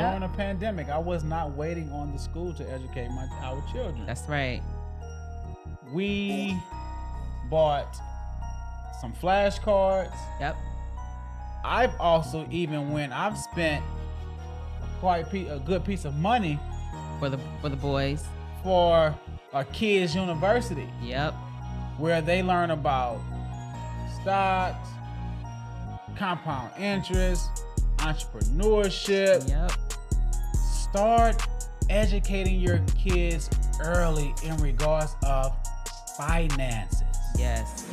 During the pandemic, I was not waiting on the school to educate our children. That's right. We bought some flashcards. Yep. I've also I've spent a good piece of money For the boys. for a kids' university Yep. where they learn about stocks, compound interest, entrepreneurship. Yep. Start educating your kids early in regards of finances. Yes.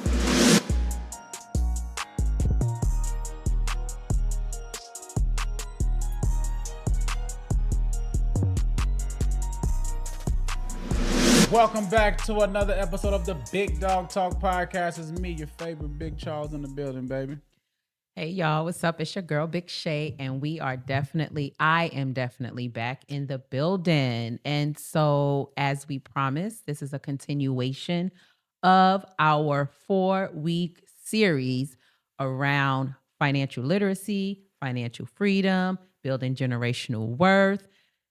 Welcome back to another episode of the Big Dog Talk Podcast. It's me, your favorite Big Charles in the building, baby. Hey y'all, what's up? It's your girl Big Shay, and I am definitely back in the building. And so, as we promised, this is a continuation of our 4-week series around financial literacy, financial freedom, building generational worth.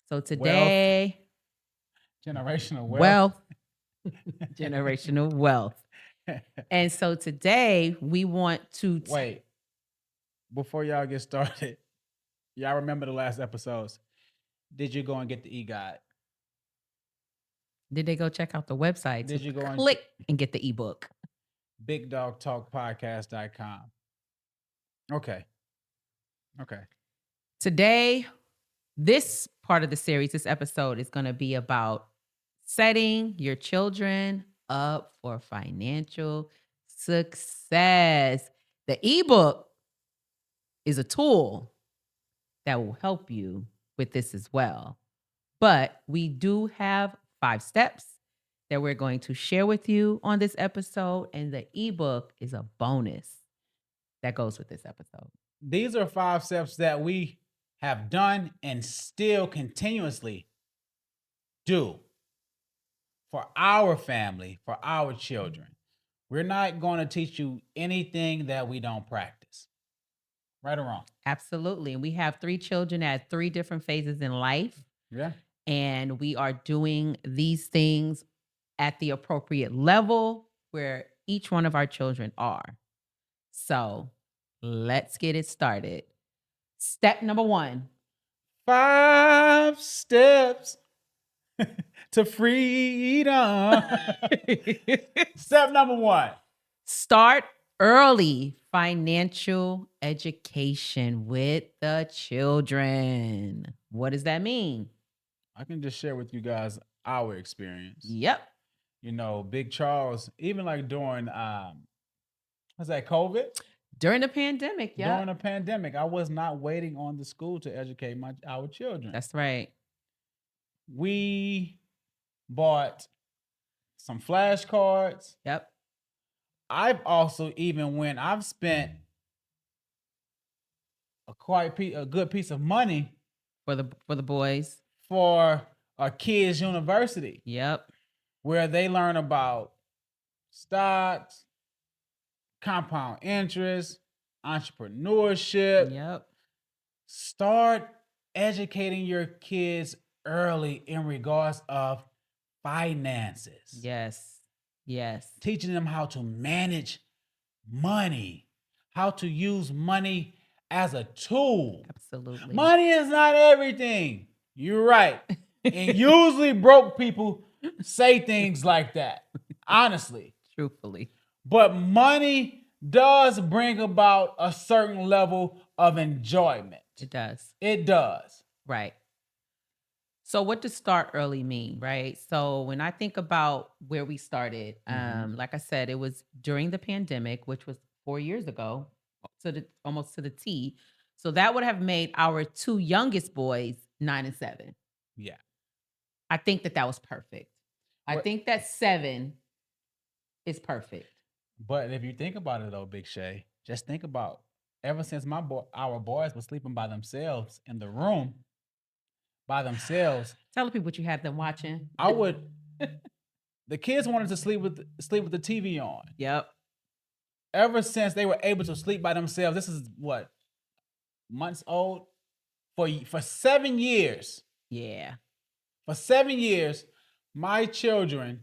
So today, Generational wealth, generational wealth. And so today we want to Wait, before y'all get started, y'all remember the last episodes? Did you go and get the e-guide? Did they go check out the website? Did you go and click and get the ebook? BigDogTalkPodcast.com. Okay. Today, this part of the series, this episode is going to be about setting your children up for financial success. The ebook is a tool that will help you with this as well. But we do have 5 steps that we're going to share with you on this episode, and the ebook is a bonus that goes with this episode. These are 5 steps that we have done and still continuously do for our family, for our children. We're not going to teach you anything that we don't practice. Right or wrong? Absolutely. And we have 3 children at 3 different phases in life. Yeah. And we are doing these things at the appropriate level where each one of our children are. So let's get it started. Step number 1. 5 steps to freedom. Step number 1. Start early financial education with the children. What does that mean? I can just share with you guys our experience. Yep. You know, Big Charles, even like during was that COVID? During the pandemic, yeah. During the pandemic, I was not waiting on the school to educate our children. That's right. We bought some flashcards. Yep. I've spent a good piece of money For the boys. for a kids' university. Yep. Where they learn about stocks, compound interest, entrepreneurship. Yep. Start educating your kids early in regards of finances. Yes. Teaching them how to manage money, how to use money as a tool. Absolutely. Money is not everything. You're right. And usually broke people say things like that, honestly. Truthfully. But money does bring about a certain level of enjoyment. It does. Right. So what does start early mean, right? So when I think about where we started, like I said, it was during the pandemic, which was 4 years ago, almost to the T. So that would have made our 2 youngest boys 9 and 7. Yeah. I think that was perfect. I think that 7 is perfect. But if you think about it though, Big Shay, just think about ever since our boys were sleeping by themselves in the room, by themselves. Tell the people what you had them watching. The kids wanted to sleep with the TV on. Yep. Ever since they were able to sleep by themselves, this is what, months old, For 7 years. Yeah. For 7 years, my children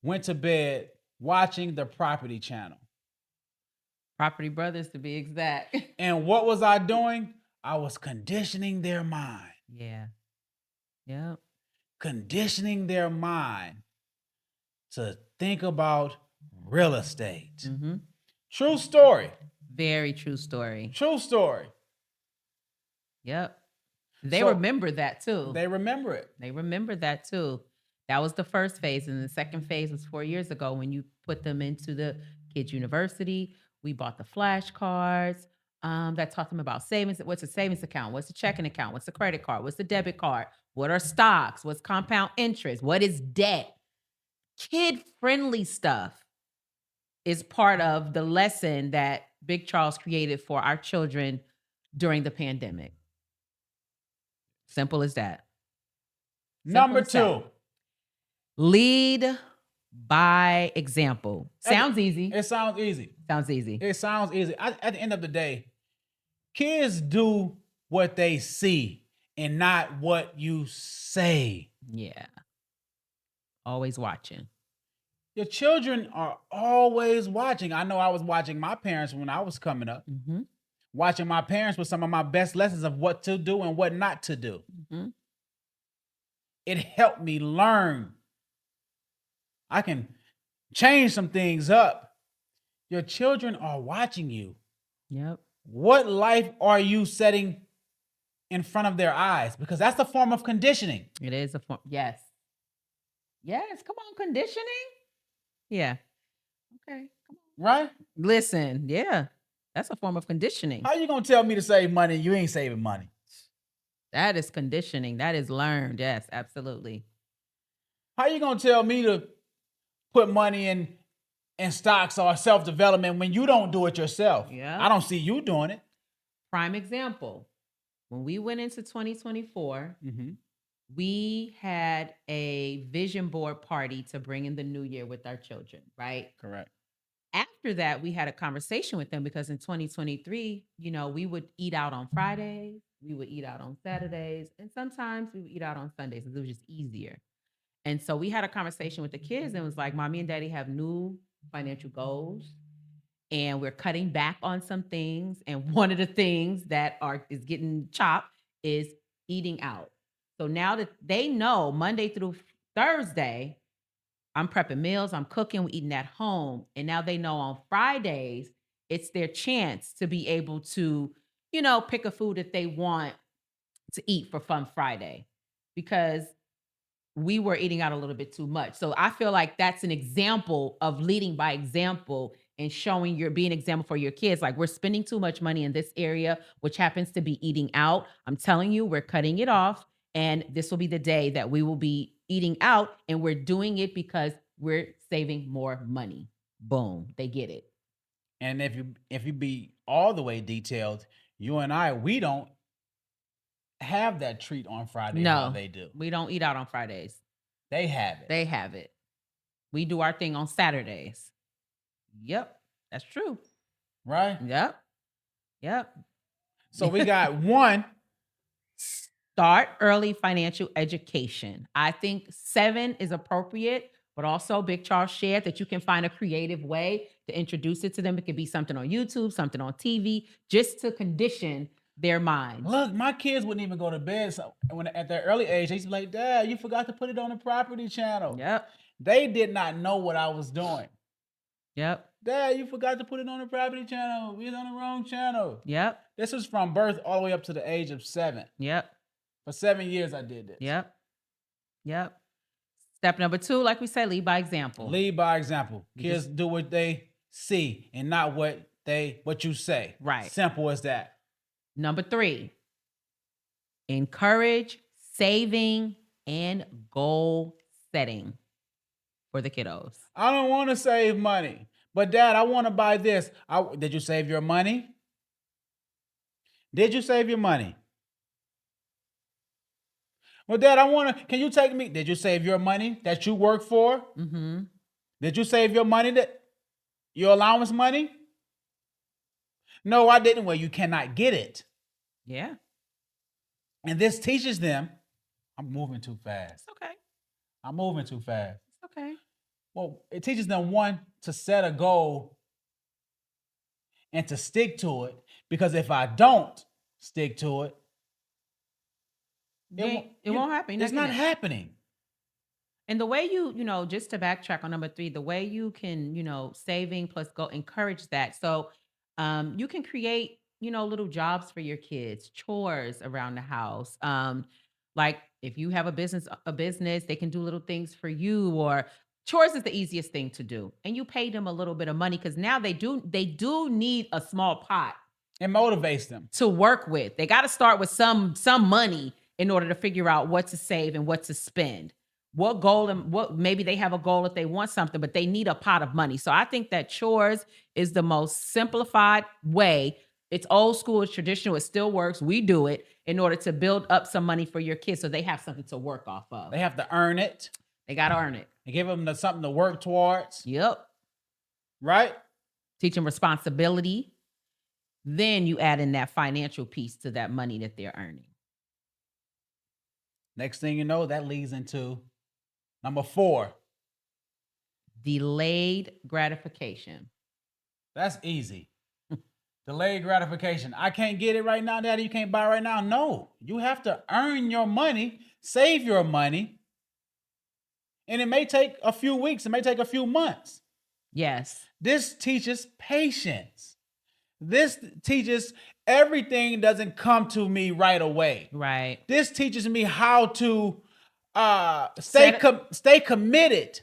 went to bed watching the Property Channel. Property Brothers, to be exact. And what was I doing? I was conditioning their mind. Yeah. Yep. Conditioning their mind to think about real estate. Mm-hmm. True story. Very true story. True story. Yep. They So, remember that too. They remember it. They remember that too. That was the first phase. And the second phase was 4 years ago when you put them into the kids' university. We bought the flashcards that taught them about savings. What's a savings account? What's a checking account? What's a credit card? What's a debit card? What are stocks? What's compound interest? What is debt? Kid-friendly stuff is part of the lesson that Big Charles created for our children during the pandemic. Simple as that. Number 2. Lead by example. Sounds easy. It sounds easy. Sounds easy. It sounds easy. At the end of the day, kids do what they see and not what you say. Yeah. Always watching. Your children are always watching. I know I was watching my parents when I was coming up. Mm-hmm. Watching my parents with some of my best lessons of what to do and what not to do. Mm-hmm. It helped me learn. I can change some things up. Your children are watching you. Yep. What life are you setting in front of their eyes? Because that's the form of conditioning. It is a form. Yes. Yes. Come on, conditioning. Yeah. Okay. Come on. Right? Listen. Yeah. That's a form of conditioning. How you gonna tell me to save money? You ain't saving money. That is conditioning. That is learned. Yes, absolutely. How you gonna tell me to put money in stocks or self-development when you don't do it yourself? Yeah. I don't see you doing it. Prime example. When we went into 2024, Mm-hmm. we had a vision board party to bring in the new year with our children, right? Correct. After that, we had a conversation with them because in 2023, we would eat out on Fridays, we would eat out on Saturdays, and sometimes we would eat out on Sundays because it was just easier. And so we had a conversation with the kids and it was like, Mommy and Daddy have new financial goals and we're cutting back on some things. And one of the things that is getting chopped is eating out. So now that they know Monday through Thursday, I'm prepping meals, I'm cooking, we're eating at home. And now they know on Fridays, it's their chance to be able to, pick a food that they want to eat for Fun Friday because we were eating out a little bit too much. So I feel like that's an example of leading by example and showing being an example for your kids. Like, we're spending too much money in this area, which happens to be eating out. I'm telling you, we're cutting it off. And this will be the day that we will be eating out. And we're doing it because we're saving more money. Boom. They get it. And if you be all the way detailed, you and I, we don't have that treat on Friday. No, how they do. We don't eat out on Fridays. They have it. They have it. We do our thing on Saturdays. Yep. That's true. Right? Yep. So we got one. Start early financial education. I think 7 is appropriate, but also Big Charles shared that you can find a creative way to introduce it to them. It could be something on YouTube, something on TV, just to condition their minds. Look, my kids wouldn't even go to bed. So at their early age, they used to be like, Dad, you forgot to put it on the Property Channel. Yep. They did not know what I was doing. Yep. Dad, you forgot to put it on the Property Channel. We're on the wrong channel. Yep. This was from birth all the way up to the age of 7. Yep. For 7 years, I did this. Yep. Step number 2, like we said, lead by example. Lead by example. Kids do what they see and not what you say. Right. Simple as that. Number 3, encourage saving and goal setting for the kiddos. I don't want to save money, but Dad, I want to buy this. Did you save your money? Did you save your money? Well, Dad, can you take me? Did you save your money that you work for? Mm-hmm. Did you save your money, your allowance money? No, I didn't. Well, you cannot get it. Yeah. And this teaches them, I'm moving too fast. It's okay. I'm moving too fast. It's okay. Well, it teaches them, one, to set a goal and to stick to it. Because if I don't stick to it, It won't happen. It's not happening. And the way you just to backtrack on number 3, the way you can, saving plus go encourage that. So you can create, little jobs for your kids, chores around the house. Like if you have a business, they can do little things for you, or chores is the easiest thing to do. And you pay them a little bit of money because now they do need a small pot. It motivates them to work with. They got to start with some money in order to figure out what to save and what to spend. What goal and what maybe they have a goal if they want something, but they need a pot of money. So I think that chores is the most simplified way. It's old school, it's traditional, it still works. We do it in order to build up some money for your kids so they have something to work off of. They have to earn it. They got to earn it. And give them something to work towards. Yep. Right? Teach them responsibility. Then you add in that financial piece to that money that they're earning. Next thing you know, that leads into number 4. Delayed gratification. That's easy. Delayed gratification. I can't get it right now, Daddy. You can't buy right now. No, you have to earn your money, save your money. And it may take a few weeks. It may take a few months. Yes. This teaches patience. This teaches everything doesn't come to me right away. Right. This teaches me how to stay committed.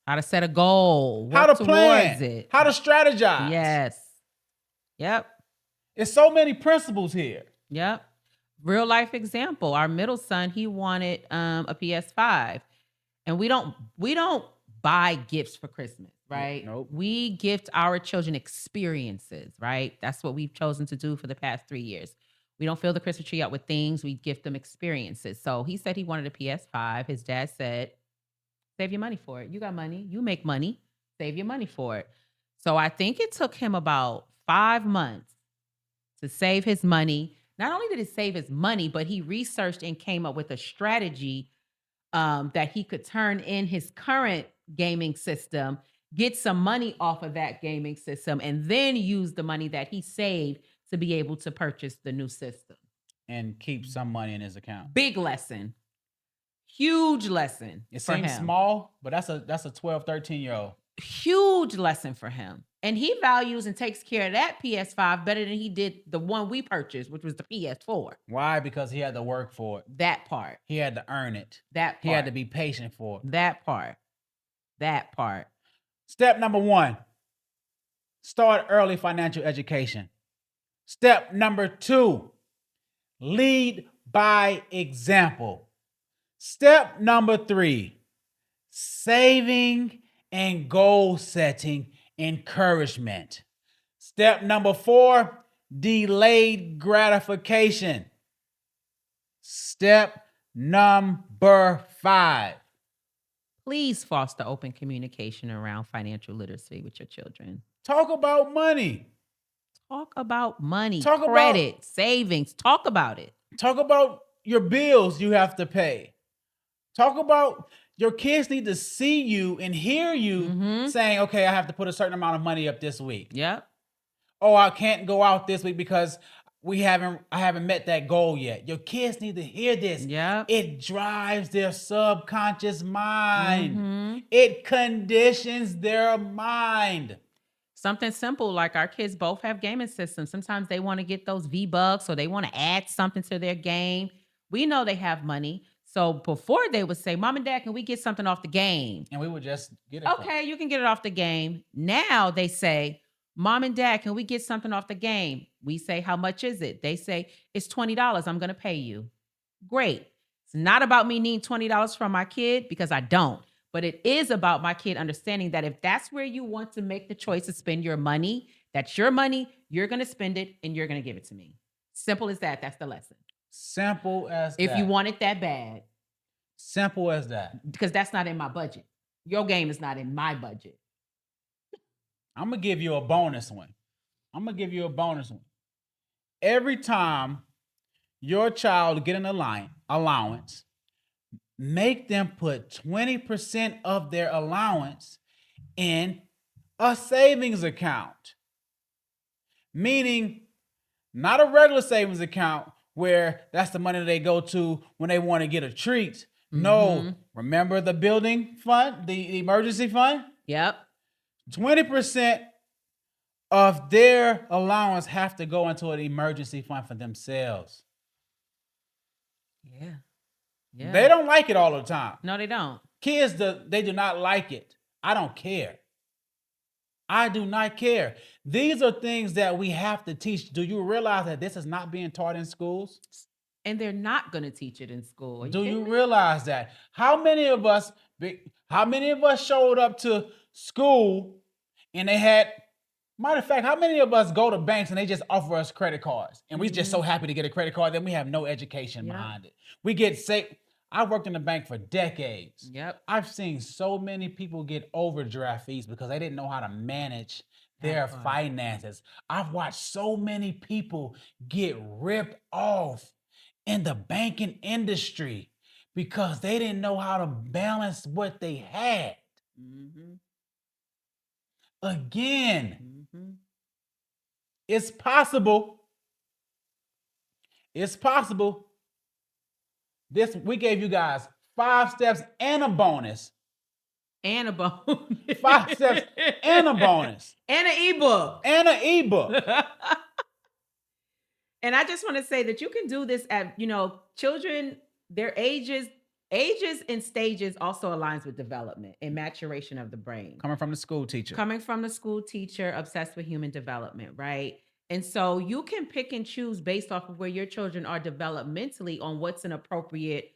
How to set a goal. How to plan. It. How to strategize. Yes. Yep. There's so many principles here. Yep. Real life example. Our middle son, he wanted a PS5. And we don't buy gifts for Christmas, right? Nope. We gift our children experiences, right? That's what we've chosen to do for the past 3 years. We don't fill the Christmas tree up with things. We gift them experiences. So he said he wanted a PS5. His dad said, save your money for it. You got money. You make money. Save your money for it. So I think it took him about 5 months to save his money. Not only did he save his money, but he researched and came up with a strategy that he could turn in his current gaming system, get some money off of that gaming system, and then use the money that he saved to be able to purchase the new system. And keep some money in his account. Big lesson. Huge lesson. It seems small, but that's a 12, 13-year-old. Huge lesson for him. And he values and takes care of that PS5 better than he did the one we purchased, which was the PS4. Why? Because he had to work for it. That part. He had to earn it. That part. He had to be patient for it. That part. That part. Step number 1, start early financial education. Step number 2, lead by example. Step number 3, saving and goal setting encouragement. Step number 4, delayed gratification. Step number 5. Please foster open communication around financial literacy with your children. Talk about money. Talk about money, Talk credit, about savings. Talk about it. Talk about your bills you have to pay. Talk about your kids need to see you and hear you saying, okay, I have to put a certain amount of money up this week. Yep. Oh, I can't go out this week because I haven't met that goal yet. Your kids need to hear this. Yep. It drives their subconscious mind. It conditions their mind. Something simple like our kids both have gaming systems. Sometimes they want to get those V-Bucks or they want to add something to their game. We know they have money. So before they would say, Mom and Dad, can we get something off the game? And we would just get it. Okay, you can get it off the game. Now they say, Mom and Dad, can we get something off the game? We say, how much is it? They say, it's $20. I'm going to pay you. Great. It's not about me needing $20 from my kid because I don't. But it is about my kid understanding that if that's where you want to make the choice to spend your money, that's your money, you're going to spend it and you're going to give it to me. Simple as that. That's the lesson. Simple as that. If you want it that bad. Simple as that. Because that's not in my budget. Your game is not in my budget. I'm going to give you a bonus one. Every time your child get an allowance, make them put 20% of their allowance in a savings account. Meaning, not a regular savings account where that's the money they go to when they want to get a treat. No, remember the building fund, the emergency fund? Yep. 20% of their allowance have to go into an emergency fund for themselves. Yeah. They don't like it all the time. No, they don't. Kids, they do not like it. I don't care. I do not care. These are things that we have to teach. Do you realize that this is not being taught in schools? And they're not going to teach it in school. Do you realize that? How many of us showed up to school and they had, matter of fact, how many of us go to banks and they just offer us credit cards and we just so happy to get a credit card, then we have no education behind it. We get saved. I worked in the bank for decades. Yep. I've seen so many people get overdraft fees because they didn't know how to manage their finances. I've watched so many people get ripped off in the banking industry because they didn't know how to balance what they had. Again, it's possible. It's possible. We gave you guys 5 steps and a bonus. And a bonus. 5 steps and a bonus. And an ebook. And an ebook. And I just want to say that you can do this at, children, their ages and stages also aligns with development and maturation of the brain. Coming from the school teacher. Obsessed with human development, right? And so you can pick and choose based off of where your children are developmentally on what's an appropriate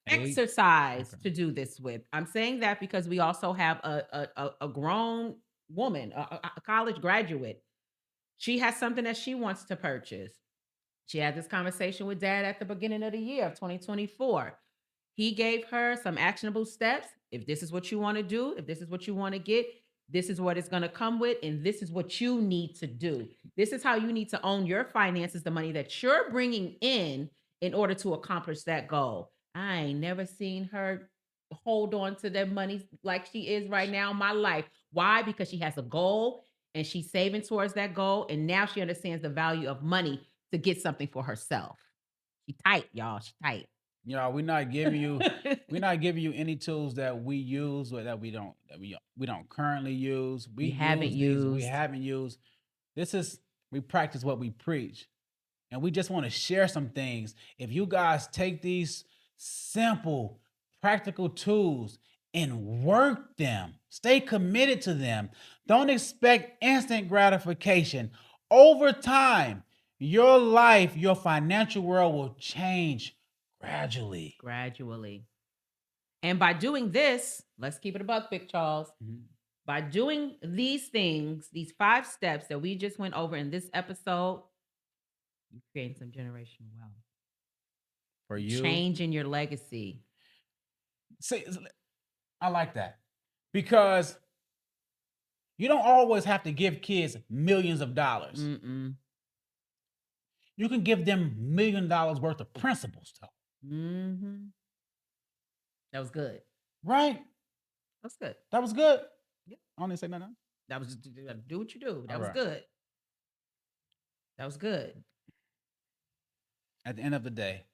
exercise to do this with. I'm saying that because we also have a grown woman, a college graduate. She has something that she wants to purchase. She had this conversation with dad at the beginning of the year of 2024. He gave her some actionable steps. If this is what you want to do, if this is what you want to get, this is what it's going to come with, and this is what you need to do. This is how you need to own your finances, the money that you're bringing in order to accomplish that goal. I ain't never seen her hold on to that money like she is right now in my life. Why? Because she has a goal and she's saving towards that goal, and now she understands the value of money to get something for herself. She tight, y'all. She tight. Y'all, we're not giving you any tools that we use or that we don't currently use. We haven't used. We practice what we preach. And we just want to share some things. If you guys take these simple, practical tools and work them, stay committed to them, don't expect instant gratification. Over time, your life, your financial world will change gradually. And by doing this, let's keep it a buck, Big Charles. By doing these things, these 5 steps that we just went over in this episode, you're creating some generational wealth. For you. Changing your legacy. See, I like that. Because you don't always have to give kids millions of dollars. You can give them $1 million worth of principles, though. That was good. Right? That's good. That was good. Yeah. I don't need to say nothing. That was do what you do. That was good. That was good. At the end of the day,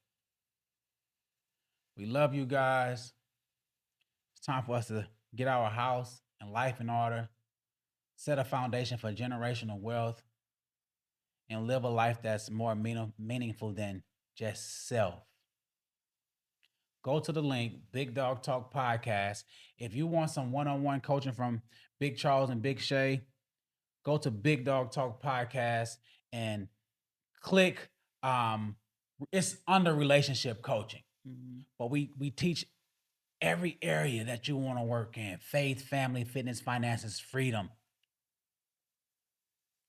we love you guys. It's time for us to get our house and life in order, set a foundation for generational wealth, and live a life that's more meaningful than just self. Go to the link, Big Dog Talk Podcast. If you want some one-on-one coaching from Big Charles and Big Shay, go to Big Dog Talk Podcast and click. It's under relationship coaching. But we teach every area that you want to work in: faith, family, fitness, finances, freedom.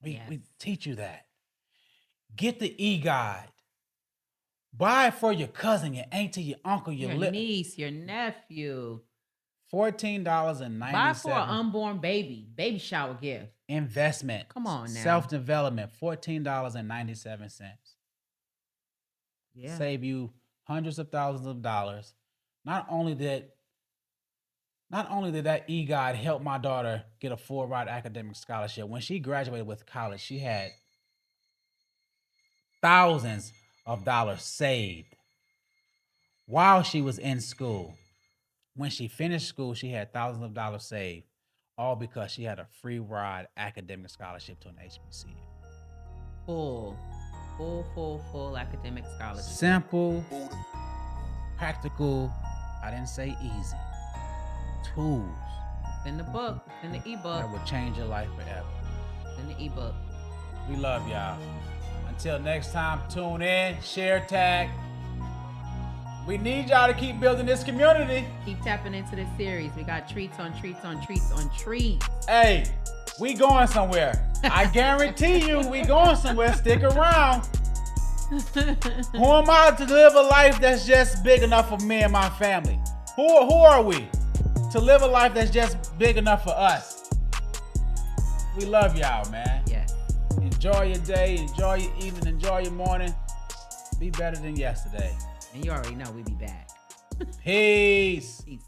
We teach you that. Get the e-guide. Buy it for your cousin, your auntie, your uncle, your niece, your nephew. $14.97. Buy for an unborn baby shower gift. Investment. Come on now. Self-development, $14.97. Yeah. Save you hundreds of thousands of dollars. Not only did that EGOD help my daughter get a full ride academic scholarship, when she graduated with college, she had thousands of dollars saved while she was in school. When she finished school, she had thousands of dollars saved, all because she had a free ride academic scholarship to an HBCU. Full academic scholarship. Simple, practical, I didn't say easy, tools. It's in the book. It's in the ebook. That will change your life forever. It's in the ebook. We love y'all. Until next time, tune in, share, tag. We need y'all to keep building this community. Keep tapping into this series. We got treats on treats on treats on treats. Hey, we going somewhere. I guarantee you we going somewhere. Stick around. Who am I to live a life that's just big enough for me and my family? Who are we to live a life that's just big enough for us? We love y'all, man. Yeah. Enjoy your day, enjoy your evening, enjoy your morning. Be better than yesterday. And you already know we be back. Peace. Peace.